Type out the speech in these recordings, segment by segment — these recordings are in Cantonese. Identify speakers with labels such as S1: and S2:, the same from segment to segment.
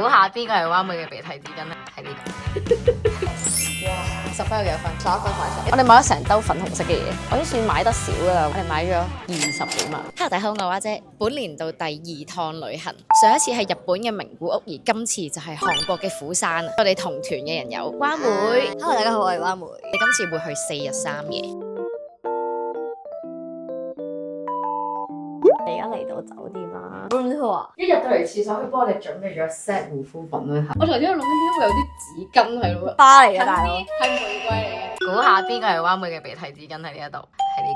S1: 估下邊個係灣妹嘅鼻涕紙巾咧？係呢個。哇！10分有幾多分？11分快10。我哋買咗成兜粉紅色嘅嘢，我已經算買得少㗎啦。我哋買咗20幾萬。Hello，大家好，我係花姐。本年度第2趟旅行，上一次係日本嘅名古屋，而今次就係韓國嘅釜山。我哋同團嘅人有灣妹。
S2: Hello，大家好，我係灣妹。
S1: 你今次會去4日3夜。
S2: 你而家嚟到酒店啦，room tour 啊！
S1: 一入到嚟廁所，佢幫我哋準備咗 set 護膚品咧。我頭先諗緊點解會有啲紙巾喺度，
S2: 花嚟嘅大佬，
S1: 係玫瑰嚟嘅。估下邊個係灣妹嘅鼻涕紙巾喺呢一度？係呢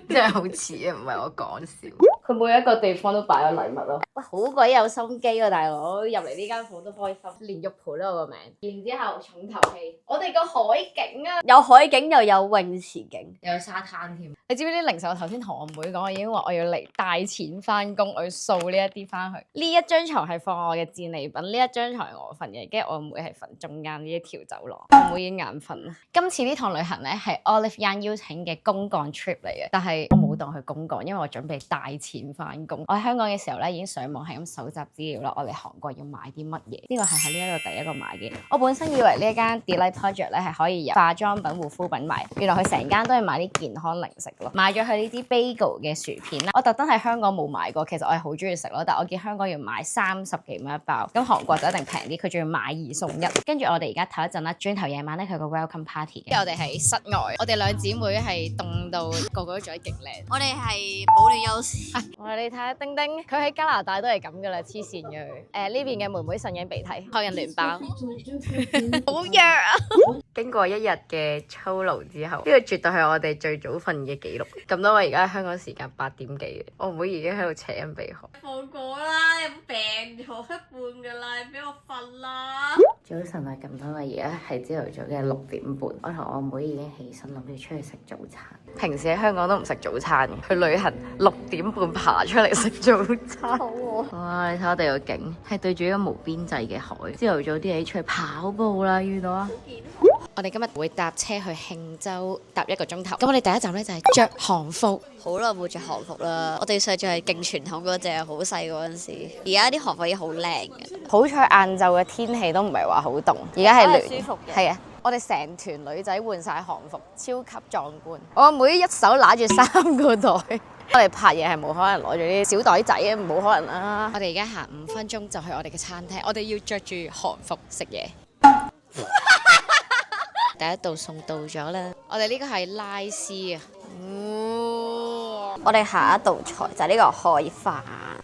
S1: 個，真係好似啊，唔係我講笑。佢每一個地方都擺咗禮物咯。喂，好鬼有心機啊，大佬！入嚟呢間房都開心，連玉盤都有個名。然之後重頭戲，我哋個海景啊，
S2: 有海景又有泳池景，
S1: 又有沙灘添。你知唔知啲零售？我頭先同我妹講，我已經話我要嚟帶錢翻工，我要掃呢一啲翻去。呢一張床係放我嘅戰利品，呢一張床係我瞓嘅，跟住我妹係瞓中間呢一條走廊。我妹已經眼瞓啦。今次呢趟旅行咧係 Olive Young 邀請嘅公幹 trip 嚟嘅，但係我冇當佢公幹，因為我準備帶錢翻工。我喺香港嘅時候咧已經上網係咁搜集資料啦，我嚟韓國要買啲乜嘢？呢個係喺呢一度第一個買嘅。我本身以為呢一間 Delight Project 咧係可以有化妝品、護膚品買，原來佢成間都係買啲健康零食咯。買咗佢呢啲 bagel 嘅薯片啦，我特登喺香港冇買過，其實我係好中意食咯，但係我見香港要買30幾蚊一包，咁韓國就一定平啲，佢仲要買2送1。跟住我哋而家唞一陣啦，轉頭夜晚咧佢有個 welcome party 嘅。我哋喺室外，我哋兩姊妹係凍到個個都着得極靚。
S2: 我哋係保暖優先。
S1: 哇！你睇下丁丁，佢喺加拿大都係咁噶啦，黐線嘅佢。呢邊嘅妹妹擤緊鼻涕，開緊暖包，好弱啊！經過1日嘅操勞之後，呢個絕對係我哋最早瞓嘅記錄。咁多位而家香港時間8點幾，我妹已經喺度扯緊鼻鼾。
S2: 放過啦，有冇病咗一半噶啦，俾我瞓啦！
S1: 早晨啊，咁多位，而家係朝頭早嘅6點半，我同我妹已經起身，諗住出去食早餐。平時喺香港都唔食早餐嘅，去旅行6點半爬出嚟食早餐。
S2: 好喎！
S1: 哇！你睇我哋個景，係對住一個無邊際嘅海。朝頭早啲起出去跑步啦，遇到啊！我哋今日會搭車去慶州，搭1個鐘頭。咁我哋第一站咧就係着韓服。
S2: 好耐冇着韓服啦，我哋上次係勁傳統嗰隻，好細嗰陣時。而家啲韓服已經好靚嘅。
S1: 好彩晏晝嘅天氣都唔係話好凍，而家係暖，
S2: 舒服嘅。
S1: 係啊！我哋成團女仔換晒韓服，超級壯觀。我阿妹一手揦住3個袋。我哋拍嘢係冇可能攞住啲小袋仔嘅，冇可能啦。我哋而家行5分鐘就去我哋嘅餐廳，我哋要着住韓服食嘢。第一道餸到咗啦，我哋呢個係拉絲啊。
S2: 我哋下一道菜就係呢個海飯，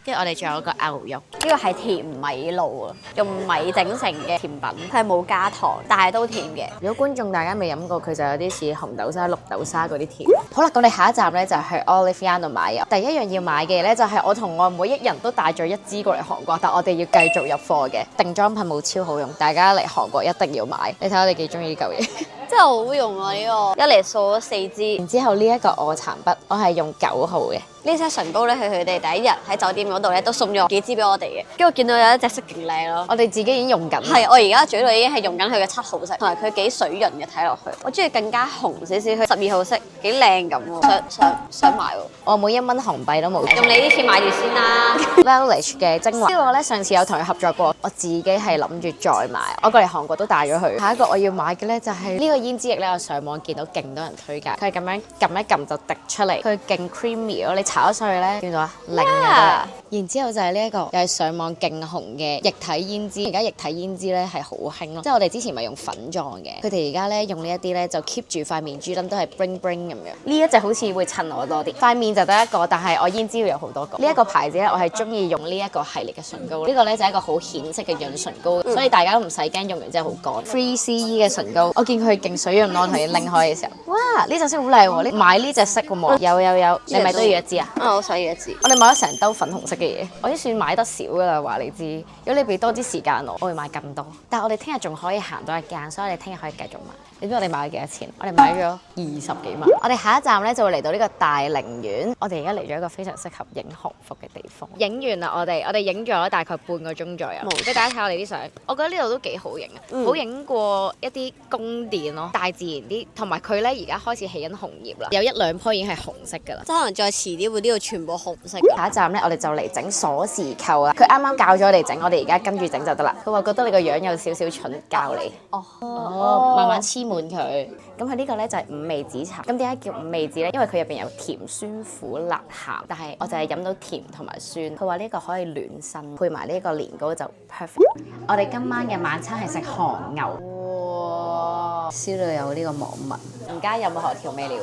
S1: 跟住我哋仲有個牛肉，
S2: 呢個係甜米露啊，用米整成嘅甜品，佢係冇加糖，但係都甜嘅。
S1: 如果觀眾大家未飲過，佢就有啲似紅豆沙、綠豆沙嗰啲甜。好啦，咁我哋下一站咧就係去 Olive Young 度買嘢。第一樣要買嘅咧就係我同我妹一人都帶咗1支過嚟韓國，但我哋要繼續入貨嘅定妝噴霧超好用，大家嚟韓國一定要買。你睇我哋幾中意呢嚿嘢。
S2: 真係好用啊！呢個一嚟掃咗4支，
S1: 然之後呢一個臥蠶筆，我係用9號嘅。
S2: 呢隻唇膏咧，係佢哋第一日喺酒店嗰度咧都送咗幾支俾我哋嘅。跟住我見到有一隻色勁靚咯，
S1: 我哋自己已經用緊。
S2: 係，我而家嘴度已經係用緊佢嘅7號色，同埋佢幾水潤嘅睇落去。我中意更加紅少少，佢12號色幾靚咁喎，想買喎。
S1: 我每1蚊韓幣都冇。
S2: 用你啲錢買住先啦。
S1: Laneige 嘅精華，呢個咧上次有同佢合作過，我自己係諗住再買。我過嚟韓國都帶咗佢。下一個我要買嘅咧就係呢個胭脂液咧，我上網見到勁多人推介，佢係咁樣撳一撳就滴出嚟，佢勁 creamy 咯，你搽咗上去咧，見到啊，零嘅。然之後就係呢一個又係上網勁紅嘅液體胭脂，而家液體胭脂咧係好興咯，即係我哋之前咪用粉狀嘅，佢哋而家咧用呢一啲咧就 keep 住塊面珠燈都係 bling bling 咁樣。呢一隻好似會襯我多啲，塊面就得一個，但係我胭脂要有好多個。呢一個牌子咧，我係中意用呢一個系列嘅唇膏，呢個咧就係一個好顯色嘅潤唇膏，所以大家都唔使驚用完之後好乾。Free CE 嘅唇膏，我見佢勁水潤咯，我同你拎開嘅時候，哇！呢隻色好靚喎，你買呢隻色好冇？有，你咪都要1支啊？
S2: 我好想要1支。
S1: 我哋買咗成兜粉紅色嘅嘢，我已經算買得少噶啦，話你知。如果你俾多啲時間我會買更多。但係我哋聽日仲可以行多1間，所以我哋聽日可以繼續買。你知我哋買咗幾多錢？我哋買咗20幾萬。我哋下一站咧就會嚟到呢個大陵園。我哋而家嚟咗一個非常適合影韓服嘅地方。影完啦，我哋影咗大概半個鐘左右。俾大家睇我哋啲相，我覺得呢度都幾好影啊，好影過一啲宮殿咯。咯，大自然啲，同埋佢咧而家開始起緊紅葉啦，有一兩棵已經係紅色㗎啦。
S2: 即係可能再遲啲會呢度全部紅色㗎。
S1: 下一站咧，我哋就嚟整鎖匙扣啦。佢啱啱教咗我哋整，我哋而家跟住整就得啦。佢話覺得你個樣有少少蠢，教你。慢慢黐滿佢。咁佢呢個咧就係五味子茶。咁點解叫五味子咧？因為佢入邊有甜、酸、苦、辣、鹹。但係我就係飲到甜同埋酸。佢話呢個可以暖身，配埋呢個年糕就 perfect。我哋今晚嘅晚餐係食韓牛。哇！燒到有呢個網紋，唔加任何調味料。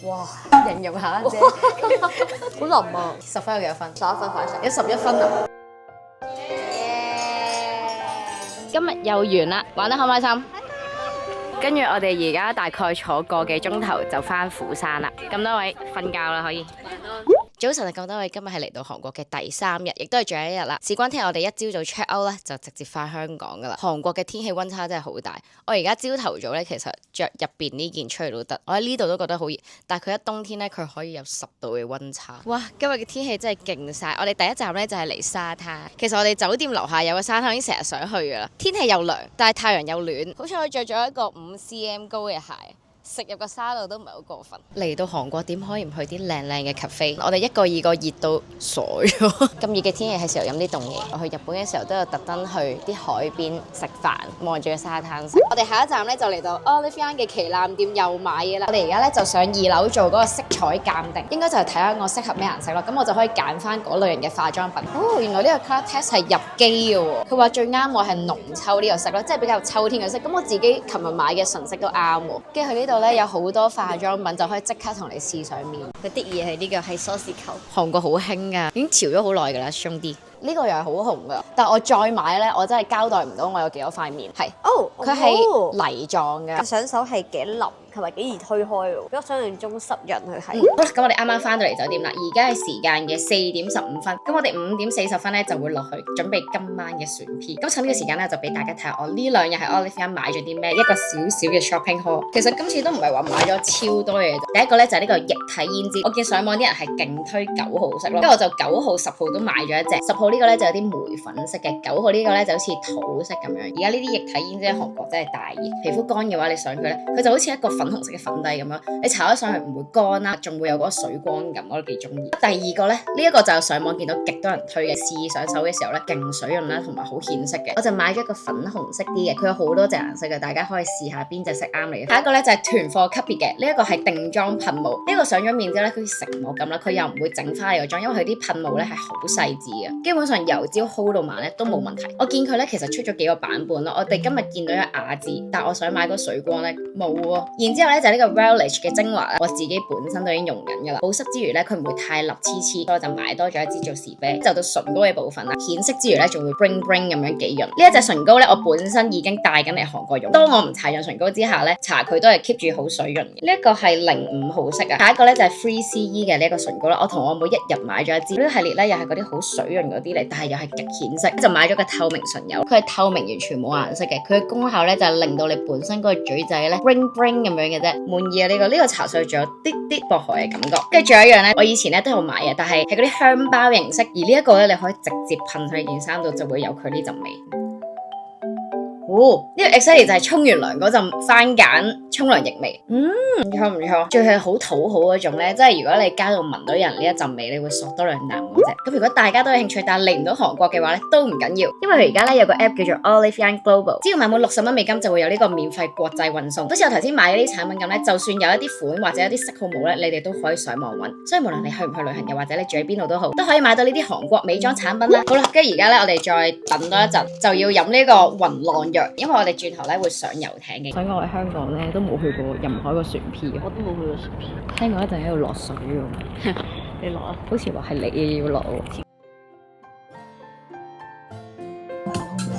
S1: 哇！形容下啫，
S2: 好腍啊
S1: ！10分有幾多分
S2: ？11分快食，
S1: 有11分啊！今日又完啦，玩得開唔開心？跟住我哋而家大概坐個幾鐘頭就返釜山啦。咁多位瞓覺啦，可以。早晨啊，咁多位，今日係嚟到韓國嘅第3日，亦都係最後一日啦。事關聽日我哋一朝早 check out 咧，就直接翻香港噶啦。韓國嘅天氣溫差真係好大。我而家朝頭早咧，其實着入邊呢件出嚟都得。我喺呢度都覺得好熱，但係佢一冬天咧，佢可以有10度嘅溫差。哇！今日嘅天氣真係勁晒。我哋第一站咧就係嚟沙灘。其實我哋酒店樓下有個沙灘，已經成日想去噶啦。天氣又涼，但係太陽又暖。好彩我着咗一個5cm 高嘅鞋。食入個沙度都唔係好過分。嚟到韓國點可以唔去啲靚靚嘅 cafe？我哋一個二個熱到傻咗。咁熱嘅天氣係時候飲啲凍嘢。我去日本嘅時候都有特登去啲海邊食飯，望住個沙灘食。我哋下一站咧就嚟到 Olivia 嘅旗艦店又買嘢啦。我哋而家咧就上2樓做嗰個色彩鑑定，應該就係睇下我適合咩顏色咯。咁我就可以揀翻嗰類型嘅化妝品。哦，原來呢個 colour test 係入機嘅喎。佢話最啱我係濃秋呢個色咯，即係比較秋天嘅色。咁我自己琴日買嘅純色都啱喎。跟住佢呢度咧有好多化妝品就可以即刻同你試上面。
S2: 佢啲嘢係呢個係鎖匙扣，
S1: 韓國好興噶，已經潮咗好耐噶啦，兄弟。呢個又係好紅噶，但係我再買咧，我真係交代唔到我有幾多塊面。係，佢係泥狀嘅，
S2: 上手係幾腍。同埋幾易推開喎，比我想象中濕潤佢係。
S1: 好啦，咁我哋啱啱翻到嚟酒店啦，而家係時間嘅4點15分，咁我哋5點40分咧就會落去準備今晚嘅船票。咁趁呢個時間咧就俾大家睇下我呢2日喺 Olivia 買咗啲咩，一個小小嘅 shopping haul。其實今次都唔係話買咗超多嘢，第一個咧就係呢個液體胭脂，我見上網啲人係勁推9號色咯，跟住我就9號、10號都買咗一隻。10號呢個咧就有啲玫粉色嘅，9號呢個咧就好似土色咁樣。而家呢啲液體胭脂喺韓國真係大熱，皮膚乾嘅話你上佢咧，佢就好似一個粉紅色嘅粉底咁樣，你搽咗上去唔會乾啦，仲會有嗰個水光感，我都幾中意。第二個咧，呢一個就上網見到極多人推嘅，試上手嘅時候咧，勁水潤啦，同埋好顯色嘅。我就買咗一個粉紅色啲嘅，佢有好多隻顏色嘅，大家可以試下邊隻色啱你嘅。下一個咧就係囤貨級別嘅，呢一個係定妝噴霧，呢個上咗面之後咧，佢似成膜咁啦，佢又唔會整花你個妝，因為佢啲噴霧咧係好細緻嘅，基本上由朝 hold 到晚咧都冇問題。我見佢咧其實出咗幾個版本咯，我哋今日見到有雅致，但我想買個水光咧冇喎。然之後咧就呢個 Relish 嘅精華咧，我自己本身都已經用緊噶啦，保濕之餘咧佢唔會太立黐黐，所以我就買多咗一支做時啤。就到唇膏嘅部分啦，顯色之餘咧仲會 bling bling 咁樣幾潤。呢一隻唇膏咧我本身已經帶緊嚟韓國用，當我唔搽潤唇膏之下咧，搽佢都係 keep 住好水潤嘅。呢一個係05號色啊，下一個咧就係 Free CE 嘅呢一個唇膏啦，我同我妹一日買咗一支。呢個系列咧又係嗰啲好水潤嗰啲嚟，但係又係極顯色，就買咗個透明唇油，佢係透明完全冇顏色嘅，佢嘅功效咧就係令到你本身嗰個嘴仔咧 bling bling 咁樣嘅啫，滿意啊！呢個搽上去仲有啲啲薄荷嘅感覺。跟住仲有一樣咧，我以前咧都有買嘅，但係係嗰啲香包形式，而呢一個咧你可以直接噴喺件衫度，就會有佢呢陣味。哦，呢個 exactly 就係沖完涼嗰陣番梘沖涼液味，唔錯唔錯，最係好討好嗰種咧，即係如果你街度聞到人呢一陣味，你會索多2啖嗰隻。咁如果大家都有興趣，但係嚟唔到韓國嘅話咧，都唔緊要，因為佢而家咧有個 app 叫做 Olivia Global， 只要買滿60蚊美金就會有呢個免費國際運送。好似我頭先買嗰啲產品咁咧，就算有一啲款或者有啲色號冇咧，你哋都可以上網揾。所以無論你去唔去旅行，又或者你住喺邊度都好，都可以買到呢啲韓國美妝產品啦。好啦，跟住而家咧我哋再等多一陣，就要飲呢個雲浪藥，因為我哋轉頭咧會上遊艇嘅。所以我喺香港咧都冇去過任何一個船 P 嘅，
S2: 我都冇去過船 P。
S1: 聽講一陣喺度落水喎，
S2: 你落啊？
S1: 好似話係你要落喎。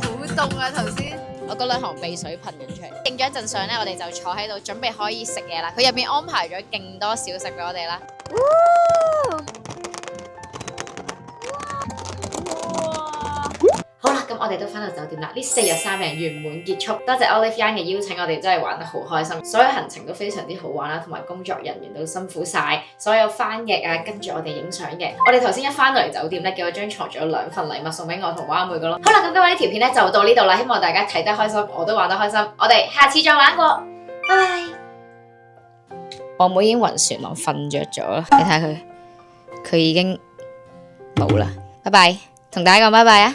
S1: 好凍啊！頭先我嗰2行鼻水噴緊出嚟。影咗一陣相咧，我哋就坐喺度準備可以食嘢啦。佢入邊安排咗勁多小食俾我哋啦。好啦，咁我哋都翻到酒店啦。呢4日3夜圓滿結束，多謝 Olivia 嘅邀請，我哋真係玩得好開心，所有行程都非常之好玩啦，同埋工作人員都辛苦晒，所有翻譯啊跟住我哋影相嘅。我哋頭先一翻到嚟酒店咧，叫我張床仲有2份禮物送俾我同蛙妹噶咯。好啦，咁今日呢條片咧就到呢度啦，希望大家睇得開心，我都玩得開心，我哋下次再玩過。拜拜。我妹已經暈船浪瞓着咗啦，你睇下佢已經冇啦。拜拜，同大家講拜拜啊！